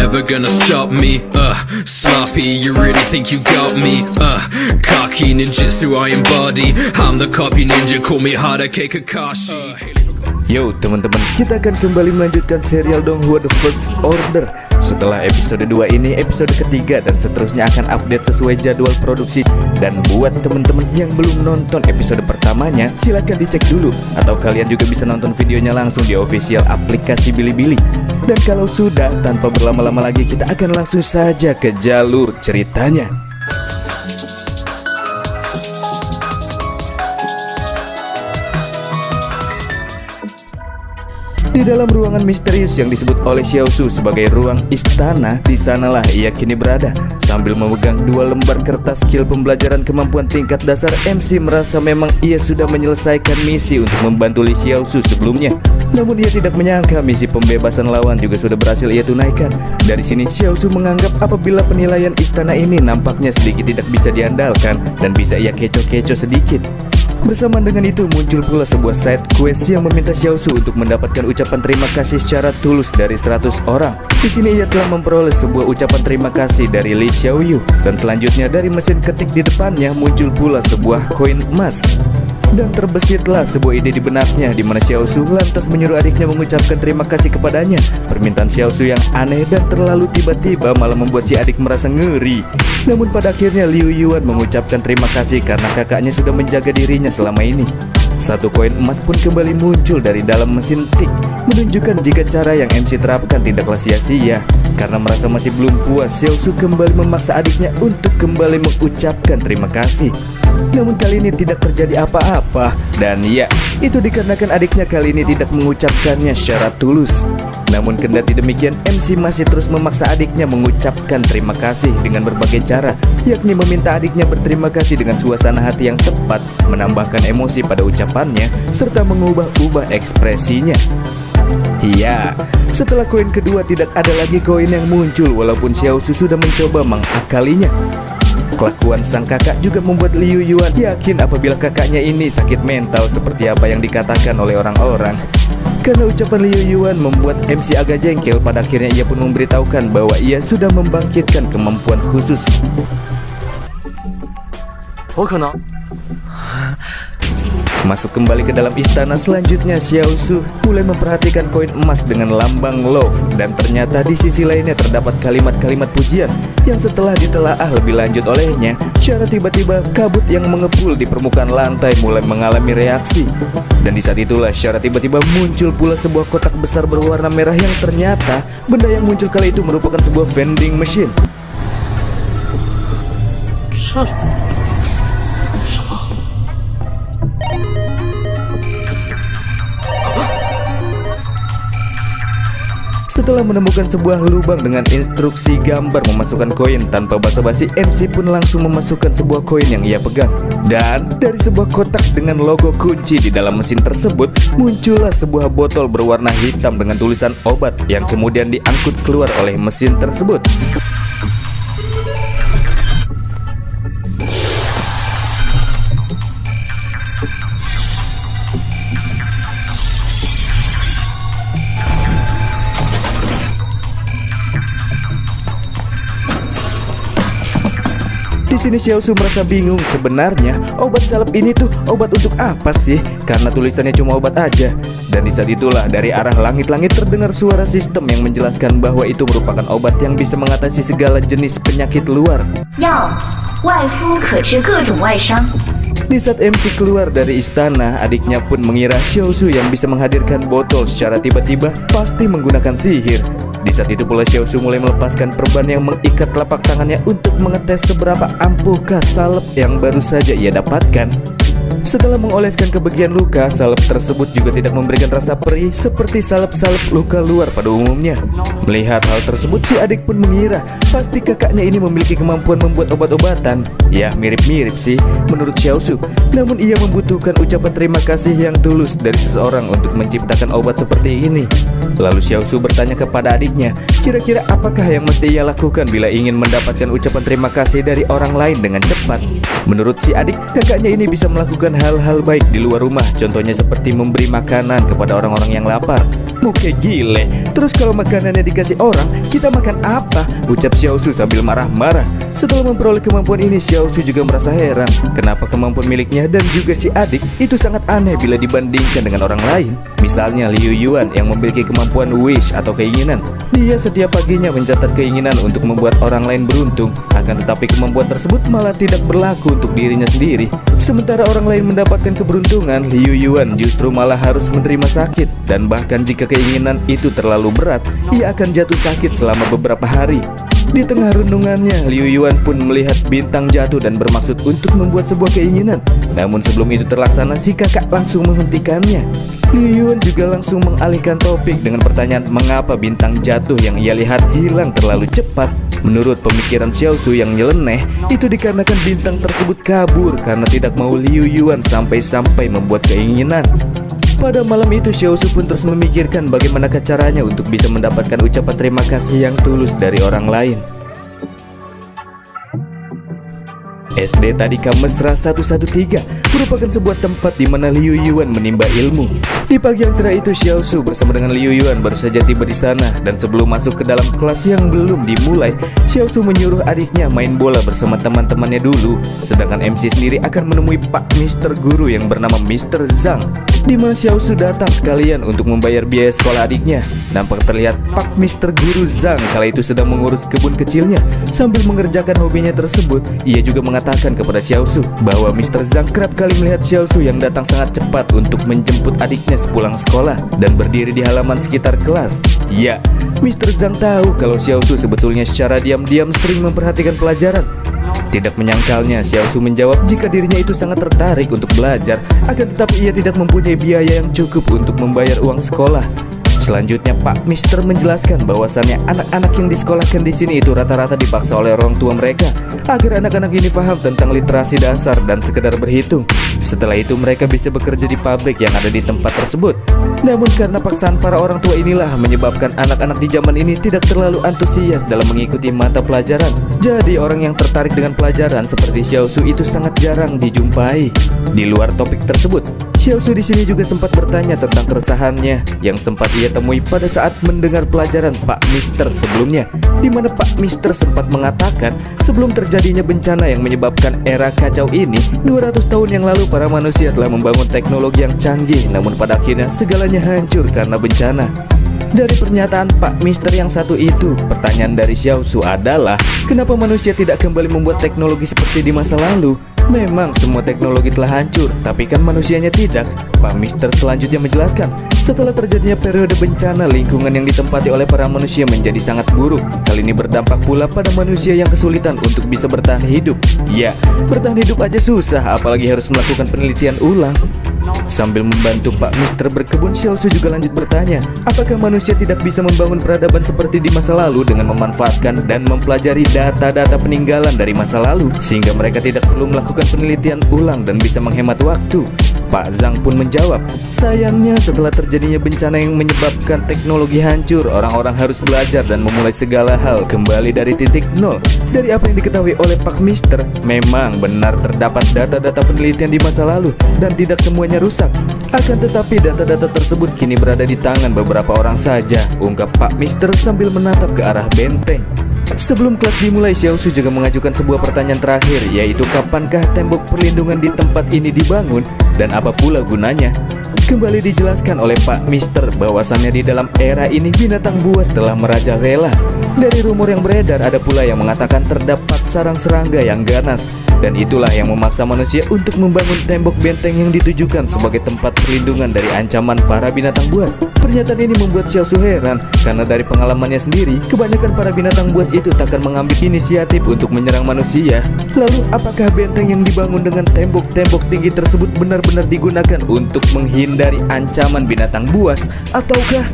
never gonna stop me. Sloppy, you really think you got me? Cocky ninjutsu I embody. I'm the copy ninja, call me Hadake Kakashi. Yo teman-teman, kita akan kembali melanjutkan serial Donghua The First Order. Setelah episode 2 ini episode ketiga dan seterusnya akan update sesuai jadwal produksi. Dan buat teman-teman yang belum nonton episode pertamanya, silahkan dicek dulu. Atau kalian juga bisa nonton videonya langsung di official aplikasi Bilibili. Dan kalau sudah, tanpa berlama-lama lagi kita akan langsung saja ke jalur ceritanya. Di dalam ruangan misterius yang disebut oleh Xiaosu sebagai ruang istana, di sanalah ia kini berada. Sambil memegang 2 lembar kertas skill pembelajaran kemampuan tingkat dasar, MC merasa memang ia sudah menyelesaikan misi untuk membantu Li Xiaosu sebelumnya. Namun ia tidak menyangka misi pembebasan lawan juga sudah berhasil ia tunaikan. Dari sini Xiaosu menganggap apabila penilaian istana ini nampaknya sedikit tidak bisa diandalkan dan bisa ia kecoh-kecoh sedikit. Bersamaan dengan itu muncul pula sebuah side quest yang meminta Xiaosu untuk mendapatkan ucapan terima kasih secara tulus dari 100 orang. Di sini ia telah memperoleh sebuah ucapan terima kasih dari Li Xiaoyu, dan selanjutnya dari mesin ketik di depannya muncul pula sebuah koin emas. Dan terbesitlah sebuah ide di benaknya, di mana Xiaosu lantas menyuruh adiknya mengucapkan terima kasih kepadanya. Permintaan Xiaosu yang aneh dan terlalu tiba-tiba malah membuat si adik merasa ngeri. Namun pada akhirnya Liu Yuan mengucapkan terima kasih karena kakaknya sudah menjaga dirinya selama ini. 1 koin emas pun kembali muncul dari dalam mesin tik, menunjukkan jika cara yang MC terapkan tidaklah sia-sia. Karena merasa masih belum puas, Xiaosu kembali memaksa adiknya untuk kembali mengucapkan terima kasih. Namun kali ini tidak terjadi apa-apa. Dan ya, itu dikarenakan adiknya kali ini tidak mengucapkannya secara tulus. Namun kendati demikian, MC masih terus memaksa adiknya mengucapkan terima kasih dengan berbagai cara, yakni meminta adiknya berterima kasih dengan suasana hati yang tepat, menambahkan emosi pada ucapannya, serta mengubah-ubah ekspresinya. Iya, setelah koin kedua tidak ada lagi koin yang muncul walaupun Xiaosu sudah mencoba mengakalinya. Kelakuan sang kakak juga membuat Liu Yuan yakin apabila kakaknya ini sakit mental seperti apa yang dikatakan oleh orang-orang. Karena ucapan Liu Yuan membuat MC agak jengkel, pada akhirnya ia pun memberitahukan bahwa ia sudah membangkitkan kemampuan khusus. Masuk kembali ke dalam istana, selanjutnya Xiaosu mulai memperhatikan koin emas dengan lambang love. Dan ternyata di sisi lainnya terdapat kalimat-kalimat pujian yang setelah ditelaah lebih lanjut olehnya, secara tiba-tiba kabut yang mengepul di permukaan lantai mulai mengalami reaksi. Dan di saat itulah secara tiba-tiba muncul pula sebuah kotak besar berwarna merah yang ternyata benda yang muncul kali itu merupakan sebuah vending machine. Setelah menemukan sebuah lubang dengan instruksi gambar memasukkan koin, tanpa basa-basi MC pun langsung memasukkan sebuah koin yang ia pegang. Dan dari sebuah kotak dengan logo kunci di dalam mesin tersebut muncullah sebuah botol berwarna hitam dengan tulisan obat yang kemudian diangkut keluar oleh mesin tersebut. Di sini Xiaosu merasa bingung, sebenarnya obat salep ini tuh obat untuk apa sih? Karena tulisannya cuma obat aja. Dan di saat itulah dari arah langit-langit terdengar suara sistem yang menjelaskan bahwa itu merupakan obat yang bisa mengatasi segala jenis penyakit luar. Di saat MC keluar dari istana, adiknya pun mengira Xiaosu yang bisa menghadirkan botol secara tiba-tiba pasti menggunakan sihir. Di saat itu pula Xiaosu mulai melepaskan perban yang mengikat telapak tangannya untuk mengetes seberapa ampuhkah salep yang baru saja ia dapatkan. Setelah mengoleskan ke bagian luka, salep tersebut juga tidak memberikan rasa perih seperti salep-salep luka luar pada umumnya. Melihat hal tersebut, si adik pun mengira pasti kakaknya ini memiliki kemampuan membuat obat-obatan. Ya, mirip-mirip sih menurut Xiaosu. Namun ia membutuhkan ucapan terima kasih yang tulus dari seseorang untuk menciptakan obat seperti ini. Lalu Xiaosu bertanya kepada adiknya, kira-kira apakah yang mesti ia lakukan bila ingin mendapatkan ucapan terima kasih dari orang lain dengan cepat. Menurut si adik, kakaknya ini bisa melakukan hal-hal baik di luar rumah, contohnya seperti memberi makanan kepada orang-orang yang lapar. Muka gile. Terus kalau makanannya dikasih orang, kita makan apa? Ucap Xiaosu sambil marah-marah. Setelah memperoleh kemampuan ini, Xiaosu juga merasa heran. Kenapa kemampuan miliknya dan juga si adik itu sangat aneh bila dibandingkan dengan orang lain. Misalnya Liu Yuan yang memiliki kemampuan wish atau keinginan. Dia setiap paginya mencatat keinginan untuk membuat orang lain beruntung. Akan tetapi kemampuan tersebut malah tidak berlaku untuk dirinya sendiri. Sementara orang lain mendapatkan keberuntungan, Liu Yuan justru malah harus menerima sakit. Dan bahkan jika keinginan itu terlalu berat, ia akan jatuh sakit selama beberapa hari. Di tengah renungannya, Liu Yuan pun melihat bintang jatuh dan bermaksud untuk membuat sebuah keinginan. Namun sebelum itu terlaksana, si kakak langsung menghentikannya. Liu Yuan juga langsung mengalihkan topik dengan pertanyaan mengapa bintang jatuh yang ia lihat hilang terlalu cepat. Menurut pemikiran Xiaosu yang nyeleneh, itu dikarenakan bintang tersebut kabur karena tidak mau Liu Yuan sampai-sampai membuat keinginan. Pada malam itu Xiaosu pun terus memikirkan bagaimana caranya untuk bisa mendapatkan ucapan terima kasih yang tulus dari orang lain. SD Tadika Mesra 113 merupakan sebuah tempat di mana Liu Yuan menimba ilmu. Di pagi yang cerah itu, Xiaosu bersama dengan Liu Yuan baru saja tiba di sana, dan sebelum masuk ke dalam kelas yang belum dimulai, Xiaosu menyuruh adiknya main bola bersama teman-temannya dulu. Sedangkan MC sendiri akan menemui Pak Mister Guru yang bernama Mister Zhang, di mana Xiaosu datang sekalian untuk membayar biaya sekolah adiknya. Nampak terlihat Pak Mister Guru Zhang kala itu sedang mengurus kebun kecilnya. Sambil mengerjakan hobinya tersebut, ia juga mengatakan kepada Xiaosu bahwa Mister Zhang kerap kali melihat Xiaosu yang datang sangat cepat untuk menjemput adiknya sepulang sekolah dan berdiri di halaman sekitar kelas. Ya, Mister Zhang tahu kalau Xiaosu sebetulnya secara diam-diam sering memperhatikan pelajaran. Tidak menyangkalnya, Xiaosu menjawab jika dirinya itu sangat tertarik untuk belajar, akan tetapi ia tidak mempunyai biaya yang cukup untuk membayar uang sekolah. Selanjutnya Pak Mister menjelaskan bahwasannya anak-anak yang disekolahkan di sini itu rata-rata dipaksa oleh orang tua mereka agar anak-anak ini paham tentang literasi dasar dan sekedar berhitung. Setelah itu mereka bisa bekerja di pabrik yang ada di tempat tersebut. Namun karena paksaan para orang tua inilah menyebabkan anak-anak di zaman ini tidak terlalu antusias dalam mengikuti mata pelajaran. Jadi orang yang tertarik dengan pelajaran seperti Xiaosu itu sangat jarang dijumpai. Di luar topik tersebut, Xiaosu di sini juga sempat bertanya tentang keresahannya yang sempat ia temui pada saat mendengar pelajaran Pak Mister sebelumnya, di mana Pak Mister sempat mengatakan sebelum terjadinya bencana yang menyebabkan era kacau ini, 200 tahun yang lalu para manusia telah membangun teknologi yang canggih, namun pada akhirnya segalanya hancur karena bencana. Dari pernyataan Pak Mister yang satu itu, pertanyaan dari Xiaosu adalah kenapa manusia tidak kembali membuat teknologi seperti di masa lalu? Memang semua teknologi telah hancur, tapi kan manusianya tidak. Pak Mister selanjutnya menjelaskan, setelah terjadinya periode bencana, lingkungan yang ditempati oleh para manusia menjadi sangat buruk. Hal ini berdampak pula pada manusia yang kesulitan untuk bisa bertahan hidup. Ya, bertahan hidup aja susah, apalagi harus melakukan penelitian ulang. Sambil membantu Pak Mister berkebun, Xiaosu juga lanjut bertanya, apakah manusia tidak bisa membangun peradaban seperti di masa lalu dengan memanfaatkan dan mempelajari data-data peninggalan dari masa lalu, sehingga mereka tidak perlu melakukan penelitian ulang dan bisa menghemat waktu. Pak Zhang pun menjawab, sayangnya setelah terjadinya bencana yang menyebabkan teknologi hancur, orang-orang harus belajar dan memulai segala hal kembali dari titik nol. Dari apa yang diketahui oleh Pak Mister, memang benar terdapat data-data penelitian di masa lalu dan tidak semuanya rusak. Akan tetapi data-data tersebut kini berada di tangan beberapa orang saja, ungkap Pak Mister sambil menatap ke arah benteng. Sebelum kelas dimulai, Xiaosu juga mengajukan sebuah pertanyaan terakhir, yaitu kapankah tembok perlindungan di tempat ini dibangun dan apa pula gunanya. Kembali dijelaskan oleh Pak Mister bahwasannya di dalam era ini binatang buas telah merajalela. Dari rumor yang beredar, ada pula yang mengatakan terdapat sarang serangga yang ganas, dan itulah yang memaksa manusia untuk membangun tembok benteng yang ditujukan sebagai tempat perlindungan dari ancaman para binatang buas. Pernyataan ini membuat Xiaosu heran, karena dari pengalamannya sendiri, kebanyakan para binatang buas itu takkan mengambil inisiatif untuk menyerang manusia. Lalu apakah benteng yang dibangun dengan tembok-tembok tinggi tersebut benar-benar digunakan untuk menghindari ancaman binatang buas, ataukah?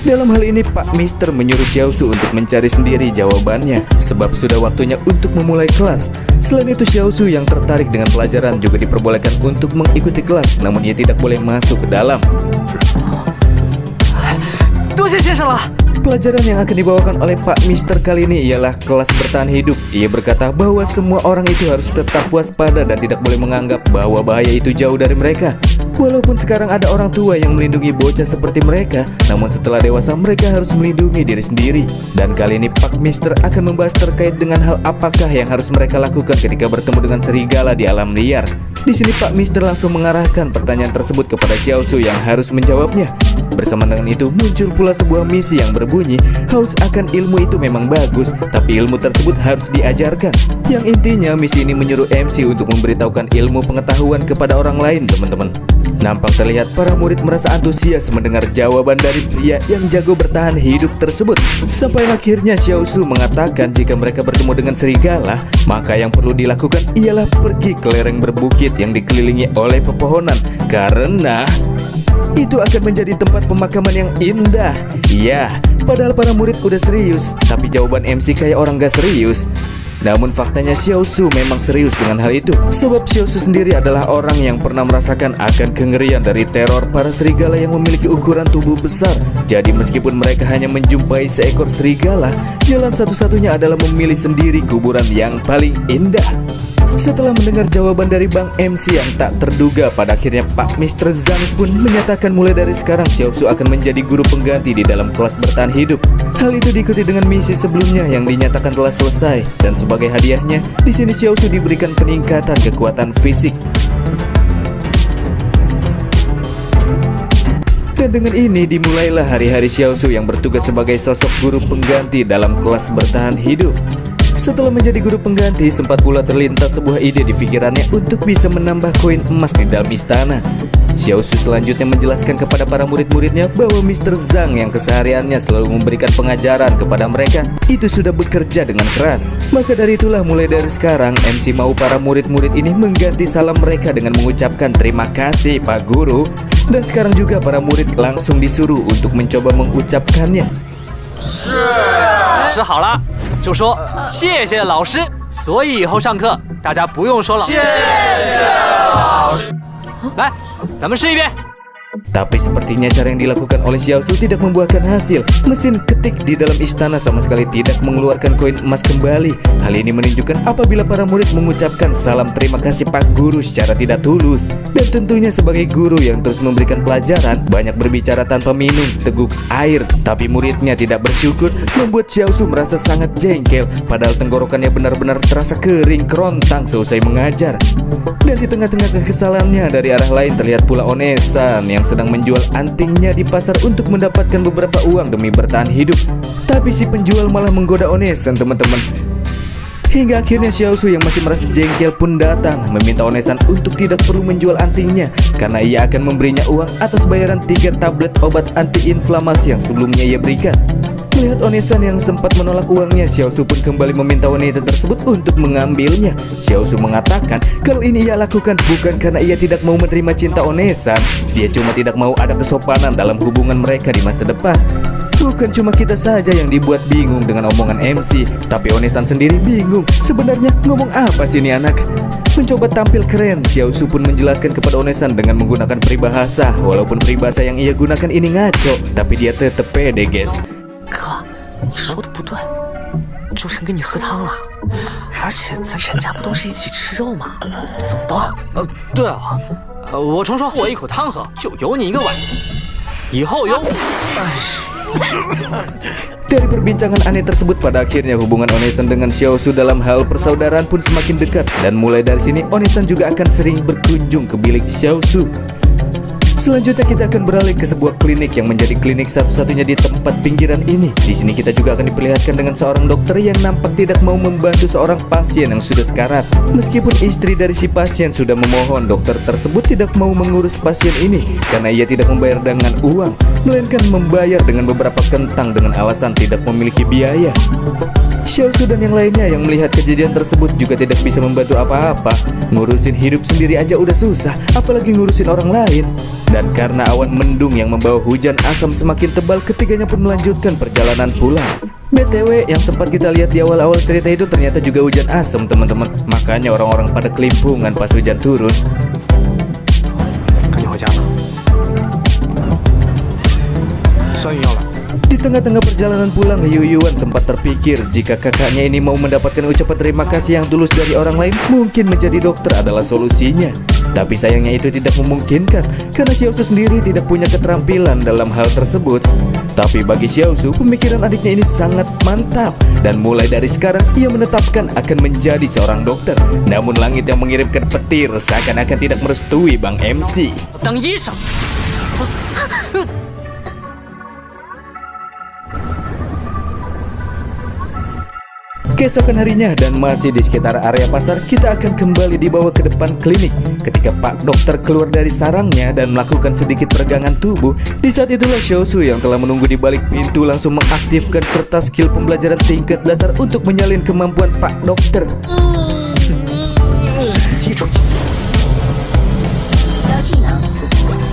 Dalam hal ini Pak Mister menyuruh Xiaosu untuk mencari sendiri jawabannya, sebab sudah waktunya untuk memulai kelas. Selain itu, Xiaosu yang tertarik dengan pelajaran juga diperbolehkan untuk mengikuti kelas, namun ia tidak boleh masuk ke dalam. Pelajaran yang akan dibawakan oleh Pak Mister kali ini ialah kelas bertahan hidup. Ia berkata bahwa semua orang itu harus tetap waspada dan tidak boleh menganggap bahwa bahaya itu jauh dari mereka. Walaupun sekarang ada orang tua yang melindungi bocah seperti mereka, namun setelah dewasa mereka harus melindungi diri sendiri. Dan kali ini Pak Mister akan membahas terkait dengan hal apakah yang harus mereka lakukan ketika bertemu dengan serigala di alam liar. Di sini Pak Mister langsung mengarahkan pertanyaan tersebut kepada Xiaosu yang harus menjawabnya. Bersama dengan itu muncul pula sebuah misi yang berbunyi, haus akan ilmu itu memang bagus, tapi ilmu tersebut harus diajarkan. Yang intinya misi ini menyuruh MC untuk memberitahukan ilmu pengetahuan kepada orang lain, teman-teman. Nampak terlihat para murid merasa antusias mendengar jawaban dari pria yang jago bertahan hidup tersebut. Sampai akhirnya Xiaosu mengatakan jika mereka bertemu dengan serigala, maka yang perlu dilakukan ialah pergi ke lereng berbukit yang dikelilingi oleh pepohonan, karena itu akan menjadi tempat pemakaman yang indah. Ya, padahal para murid udah serius, tapi jawaban MC kayak orang gak serius. Namun faktanya Xiaosu memang serius dengan hal itu. Sebab Xiaosu sendiri adalah orang yang pernah merasakan akan kengerian dari teror para serigala yang memiliki ukuran tubuh besar. Jadi meskipun mereka hanya menjumpai seekor serigala, jalan satu-satunya adalah memilih sendiri kuburan yang paling indah. Setelah mendengar jawaban dari Bang MC yang tak terduga, pada akhirnya Pak Mr. Zhang pun menyatakan mulai dari sekarang Xiaosu akan menjadi guru pengganti di dalam kelas bertahan hidup. Hal itu diikuti dengan misi sebelumnya yang dinyatakan telah selesai, dan sebagai hadiahnya, di sini Xiaosu diberikan peningkatan kekuatan fisik. Dan dengan ini dimulailah hari-hari Xiaosu yang bertugas sebagai sosok guru pengganti dalam kelas bertahan hidup. Setelah menjadi guru pengganti, sempat pula terlintas sebuah ide di pikirannya untuk bisa menambah koin emas di dalam istana. Xiaosu selanjutnya menjelaskan kepada para murid-muridnya bahwa Mr. Zhang yang kesehariannya selalu memberikan pengajaran kepada mereka itu sudah bekerja dengan keras. Maka dari itulah mulai dari sekarang MC mau para murid-murid ini mengganti salam mereka dengan mengucapkan terima kasih Pak Guru. Dan sekarang juga para murid langsung disuruh untuk mencoba mengucapkannya. 吃好了就说谢谢老师，所以以后上课大家不用说了。谢谢老师。来，咱们试一遍。 Tapi sepertinya cara yang dilakukan oleh Xiaosu tidak membuahkan hasil. Mesin ketik di dalam istana sama sekali tidak mengeluarkan koin emas kembali. Hal ini menunjukkan apabila para murid mengucapkan salam terima kasih Pak Guru secara tidak tulus. Dan tentunya sebagai guru yang terus memberikan pelajaran, banyak berbicara tanpa minum seteguk air. Tapi muridnya tidak bersyukur, membuat Xiaosu merasa sangat jengkel. Padahal tenggorokannya benar-benar terasa kering kerontang seusai mengajar. Dan di tengah-tengah kekesalannya, dari arah lain terlihat pula Onesan yang sedang menjual antingnya di pasar untuk mendapatkan beberapa uang demi bertahan hidup. Tapi si penjual malah menggoda Onesan, teman-teman. Hingga akhirnya Xiaosu yang masih merasa jengkel pun datang meminta Onesan untuk tidak perlu menjual antingnya, karena ia akan memberinya uang atas bayaran 3 tablet obat anti-inflamasi yang sebelumnya ia berikan. Melihat Onesan yang sempat menolak uangnya, Xiaosu pun kembali meminta wanita tersebut untuk mengambilnya. Xiaosu mengatakan kalau ini ia lakukan bukan karena ia tidak mau menerima cinta Onesan, dia cuma tidak mau ada kesopanan dalam hubungan mereka di masa depan. Bukan cuma kita saja yang dibuat bingung dengan omongan MC, tapi Onesan sendiri bingung. Sebenarnya ngomong apa sih ini anak? Mencoba tampil keren, Xiaosu pun menjelaskan kepada Onesan dengan menggunakan peribahasa. Walaupun peribahasa yang ia gunakan ini ngaco, tapi dia tetap pede, guys. 哥，你说的不对，周晨跟你喝汤了，而且咱沈家不都是一起吃肉吗？怎么办？对啊，我重说，我一口汤喝就有你一个碗，以后有我。 Dari perbincangan aneh tersebut, pada akhirnya hubungan Onesan dengan Xiaosu dalam hal persaudaraan pun semakin dekat. Dan mulai dari sini Onesan juga akan sering berkunjung ke bilik Xiaosu. Selanjutnya kita akan beralih ke sebuah klinik yang menjadi klinik satu-satunya di tempat pinggiran ini. Di sini kita juga akan diperlihatkan dengan seorang dokter yang nampak tidak mau membantu seorang pasien yang sudah sekarat. Meskipun istri dari si pasien sudah memohon, dokter tersebut tidak mau mengurus pasien ini karena ia tidak membayar dengan uang, melainkan membayar dengan beberapa kentang dengan alasan tidak memiliki biaya. Xiaosu dan yang lainnya yang melihat kejadian tersebut juga tidak bisa membantu apa-apa. Ngurusin hidup sendiri aja udah susah, apalagi ngurusin orang lain. Dan karena awan mendung yang membawa hujan asam semakin tebal, ketiganya pun melanjutkan perjalanan pulang. BTW, yang sempat kita lihat di awal-awal cerita itu ternyata juga hujan asam, teman-teman. Makanya orang-orang pada kelimpungan pas hujan turun. tengah-tengah perjalanan pulang, Liu Yuan sempat terpikir jika kakaknya ini mau mendapatkan ucapan terima kasih yang tulus dari orang lain, mungkin menjadi dokter adalah solusinya. Tapi sayangnya itu tidak memungkinkan karena Xiaosu sendiri tidak punya keterampilan dalam hal tersebut. Tapi bagi Xiaosu, pemikiran adiknya ini sangat mantap dan mulai dari sekarang ia menetapkan akan menjadi seorang dokter. Namun langit yang mengirimkan petir seakan-akan tidak merestui Bang MC. 当医生。 Keesokan harinya dan masih di sekitar area pasar, kita akan kembali dibawa ke depan klinik. Ketika Pak Dokter keluar dari sarangnya dan melakukan sedikit peregangan tubuh, di saat itulah Xiaosu yang telah menunggu di balik pintu langsung mengaktifkan kertas skill pembelajaran tingkat dasar untuk menyalin kemampuan Pak Dokter. 基础。 标技能，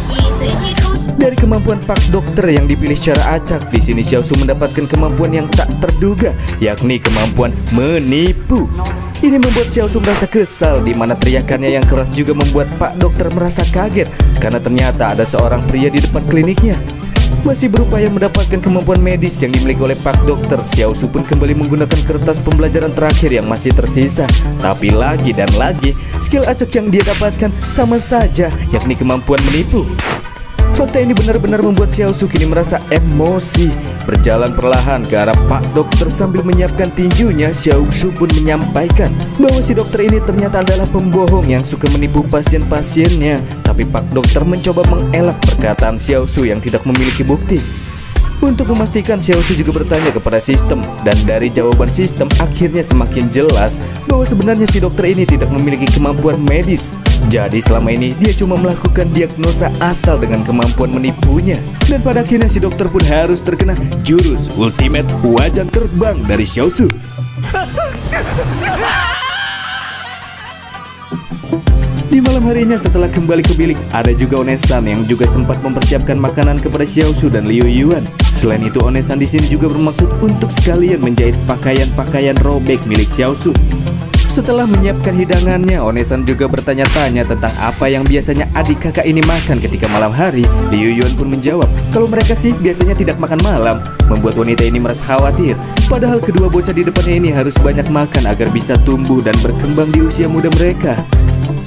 已随机出。 Dari kemampuan Pak Dokter yang dipilih secara acak, di sini Xiaosu mendapatkan kemampuan yang tak terduga, yakni kemampuan menipu. Ini membuat Xiaosu merasa kesal, di mana teriakannya yang keras juga membuat Pak Dokter merasa kaget karena ternyata ada seorang pria di depan kliniknya. Masih berupaya mendapatkan kemampuan medis yang dimiliki oleh Pak Dokter, Xiaosu pun kembali menggunakan kertas pembelajaran terakhir yang masih tersisa. Tapi lagi dan lagi, skill acak yang dia dapatkan sama saja, yakni kemampuan menipu. Fakta ini benar-benar membuat Xiaosu kini merasa emosi. Berjalan perlahan ke arah Pak Dokter sambil menyiapkan tinjunya, Xiaosu pun menyampaikan bahwa si dokter ini ternyata adalah pembohong yang suka menipu pasien-pasiennya. Tapi Pak Dokter mencoba mengelak perkataan Xiaosu yang tidak memiliki bukti. Untuk memastikan, Xiaosu juga bertanya kepada sistem, dan dari jawaban sistem akhirnya semakin jelas bahwa sebenarnya si dokter ini tidak memiliki kemampuan medis. Jadi selama ini dia cuma melakukan diagnosa asal dengan kemampuan menipunya. Dan pada akhirnya si dokter pun harus terkena jurus ultimate wajan terbang dari Xiaosu. Di malam harinya setelah kembali ke bilik, ada juga Onesan yang juga sempat mempersiapkan makanan kepada Xiaosu dan Liu Yuan. Selain itu, Onesan di sini juga bermaksud untuk sekalian menjahit pakaian-pakaian robek milik Xiaosu. Setelah menyiapkan hidangannya, Onesan juga bertanya-tanya tentang apa yang biasanya adik kakak ini makan ketika malam hari. Liu Yuan pun menjawab kalau mereka sih biasanya tidak makan malam, membuat wanita ini merasa khawatir. Padahal kedua bocah di depannya ini harus banyak makan agar bisa tumbuh dan berkembang di usia muda mereka.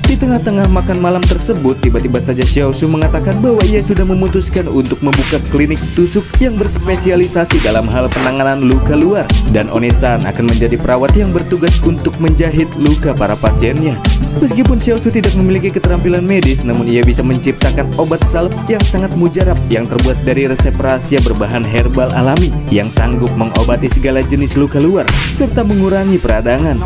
Di tengah-tengah makan malam tersebut, tiba-tiba saja Xiaosu mengatakan bahwa ia sudah memutuskan untuk membuka klinik tusuk yang berspesialisasi dalam hal penanganan luka luar. Dan Onesan akan menjadi perawat yang bertugas untuk menjahit luka para pasiennya. Meskipun Xiaosu tidak memiliki keterampilan medis, namun ia bisa menciptakan obat salep yang sangat mujarab yang terbuat dari resep rahasia berbahan herbal alami yang sanggup mengobati segala jenis luka luar serta mengurangi peradangan.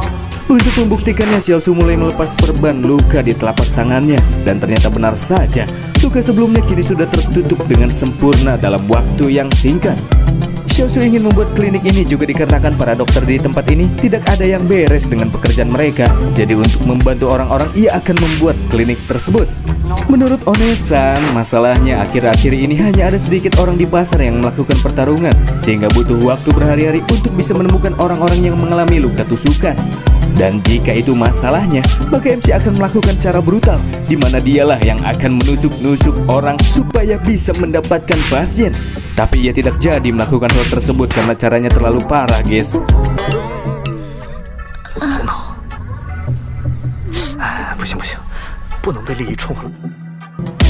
Untuk membuktikannya, Xiaosu mulai melepas perban luka di telapak tangannya, dan ternyata benar saja, luka sebelumnya kini sudah tertutup dengan sempurna dalam waktu yang singkat. Xiaosu ingin membuat klinik ini juga dikarenakan para dokter di tempat ini tidak ada yang beres dengan pekerjaan mereka. Jadi untuk membantu orang-orang, ia akan membuat klinik tersebut. Menurut Onesan, masalahnya akhir-akhir ini hanya ada sedikit orang di pasar yang melakukan pertarungan, sehingga butuh waktu berhari-hari untuk bisa menemukan orang-orang yang mengalami luka tusukan. Dan jika itu masalahnya, maka MC akan melakukan cara brutal, di mana dialah yang akan menusuk-nusuk orang supaya bisa mendapatkan pasien. Tapi ia tidak jadi melakukan hal tersebut karena caranya terlalu parah, guys. 头脑，哎，不行不行，不能被利益冲了。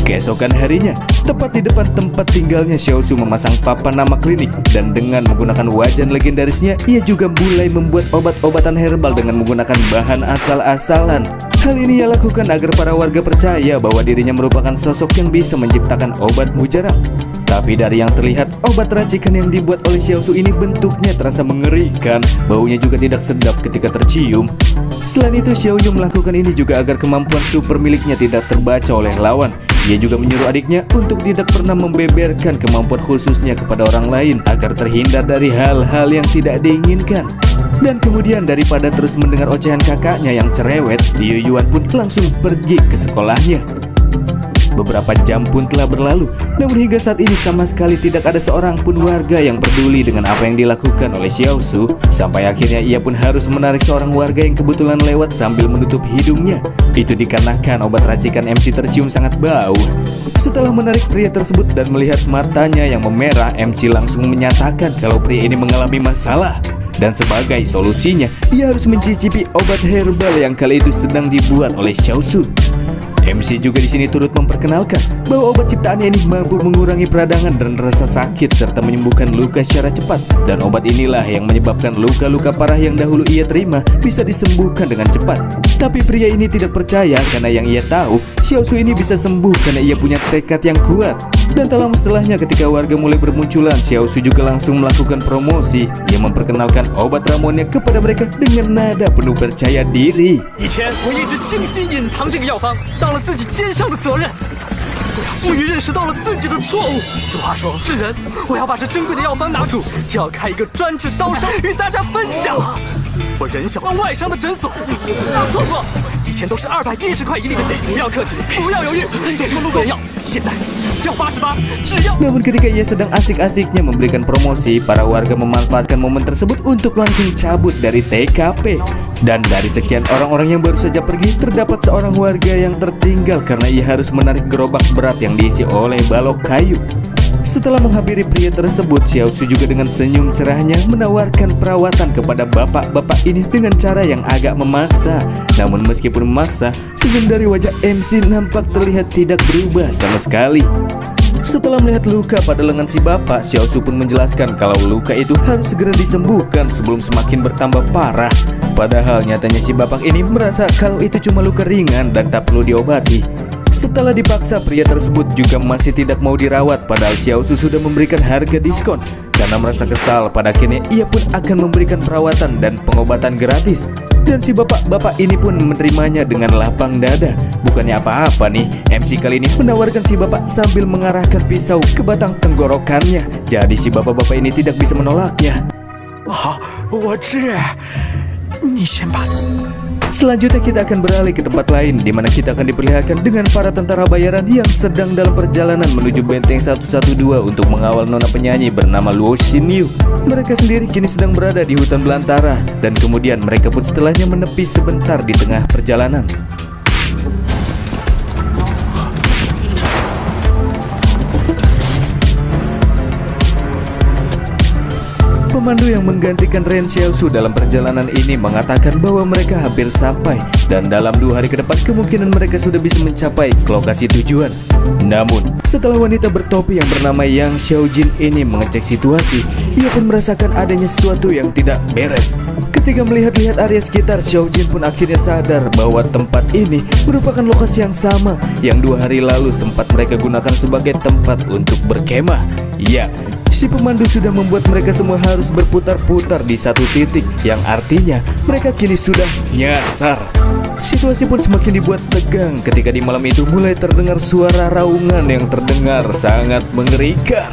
Keesokan harinya, tepat di depan tempat tinggalnya Xiaosu memasang papan nama klinik, dan dengan menggunakan wajan legendarisnya, ia juga mulai membuat obat-obatan herbal dengan menggunakan bahan asal-asalan. Hal ini ia lakukan agar para warga percaya bahwa dirinya merupakan sosok yang bisa menciptakan obat mujarab. Tapi dari yang terlihat, obat racikan yang dibuat oleh Xiaosu ini bentuknya terasa mengerikan, baunya juga tidak sedap ketika tercium. Selain itu, Xiaoyu melakukan ini juga agar kemampuan super miliknya tidak terbaca oleh lawan. Ia juga menyuruh adiknya untuk tidak pernah membeberkan kemampuan khususnya kepada orang lain agar terhindar dari hal-hal yang tidak diinginkan. Dan kemudian daripada terus mendengar ocehan kakaknya yang cerewet, Liu Yuan pun langsung pergi ke sekolahnya. Beberapa jam pun telah berlalu, namun hingga saat ini sama sekali tidak ada seorang pun warga yang peduli dengan apa yang dilakukan oleh Xiao Su. Sampai akhirnya ia pun harus menarik seorang warga yang kebetulan lewat sambil menutup hidungnya. Itu dikarenakan obat racikan MC tercium sangat bau. Setelah menarik pria tersebut dan melihat matanya yang memerah, MC langsung menyatakan kalau pria ini mengalami masalah. Dan sebagai solusinya, ia harus mencicipi obat herbal yang kali itu sedang dibuat oleh Xiao Su. MC juga di sini turut memperkenalkan bahwa obat ciptaannya ini mampu mengurangi peradangan dan rasa sakit serta menyembuhkan luka secara cepat. Dan obat inilah yang menyebabkan luka-luka parah yang dahulu ia terima bisa disembuhkan dengan cepat. Tapi pria ini tidak percaya karena yang ia tahu Xiao Su ini bisa sembuh karena ia punya tekad yang kuat. Dan tak lama setelahnya ketika warga mulai bermunculan, Xiao Su juga langsung melakukan promosi. Ia memperkenalkan obat ramuannya kepada mereka dengan nada penuh percaya diri. 以前我一直精心隐藏这个药方，当了自己肩上的责任。终于认识到了自己的错误。俗话说，是人，我要把这珍贵的药方拿住，就要开一个专治刀伤与大家分享。我人小外伤的诊所，错过。以前都是210块1粒的水，不要客气，不要犹豫，最多路过药，现在只要88，只要。 Namun ketika ia sedang asik-asiknya memberikan promosi, para warga memanfaatkan momen tersebut untuk langsung cabut dari TKP. Dan dari sekian orang-orang yang baru saja pergi, terdapat seorang warga yang tertinggal karena ia harus menarik gerobak berat yang diisi oleh balok kayu. Setelah menghampiri pria tersebut, Xiao Su juga dengan senyum cerahnya menawarkan perawatan kepada bapak-bapak ini dengan cara yang agak memaksa. Namun meskipun memaksa, senyum dari wajah MC nampak terlihat tidak berubah sama sekali. Setelah melihat luka pada lengan si bapak, Xiao Su pun menjelaskan kalau luka itu harus segera disembuhkan sebelum semakin bertambah parah. Padahal nyatanya si bapak ini merasa kalau itu cuma luka ringan dan tak perlu diobati. Setelah dipaksa, pria tersebut juga masih tidak mau dirawat, padahal Xiao Su sudah memberikan harga diskon. Karena merasa kesal, pada akhirnya ia pun akan memberikan perawatan dan pengobatan gratis. Dan si bapak-bapak ini pun menerimanya dengan lapang dada. Bukannya apa-apa nih, MC kali ini menawarkan si bapak sambil mengarahkan pisau ke batang tenggorokannya. Jadi si bapak-bapak ini tidak bisa menolaknya. 好，我治，你先把。 Selanjutnya kita akan beralih ke tempat lain di mana kita akan diperlihatkan dengan para tentara bayaran yang sedang dalam perjalanan menuju benteng 112 untuk mengawal nona penyanyi bernama Luo Xinyu. Mereka sendiri kini sedang berada di hutan belantara dan kemudian mereka pun setelahnya menepi sebentar di tengah perjalanan. Pemandu yang menggantikan Ren Xiao Su dalam perjalanan ini mengatakan bahwa mereka hampir sampai dan dalam 2 hari ke depan kemungkinan mereka sudah bisa mencapai ke lokasi tujuan. Namun, setelah wanita bertopi yang bernama Yang Xiaojin ini mengecek situasi, ia pun merasakan adanya sesuatu yang tidak beres. Ketika melihat-lihat area sekitar, Xiaojin pun akhirnya sadar bahwa tempat ini merupakan lokasi yang sama yang 2 hari lalu sempat mereka gunakan sebagai tempat untuk berkemah. Ya, si pemandu sudah membuat mereka semua harus berputar-putar di satu titik, yang artinya mereka kini sudah nyasar. Situasi pun semakin dibuat tegang ketika di malam itu mulai terdengar suara raungan yang terdengar sangat mengerikan.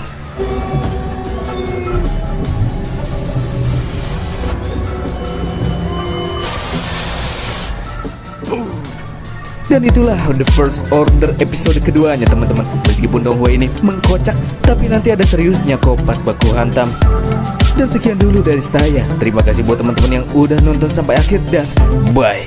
Dan itulah The First Order episode keduanya teman-teman. Meskipun Donghua ini mengkocak, tapi nanti ada seriusnya kok pas baku hantam. Dan sekian dulu dari saya. Terima kasih buat teman-teman yang udah nonton sampai akhir dan bye.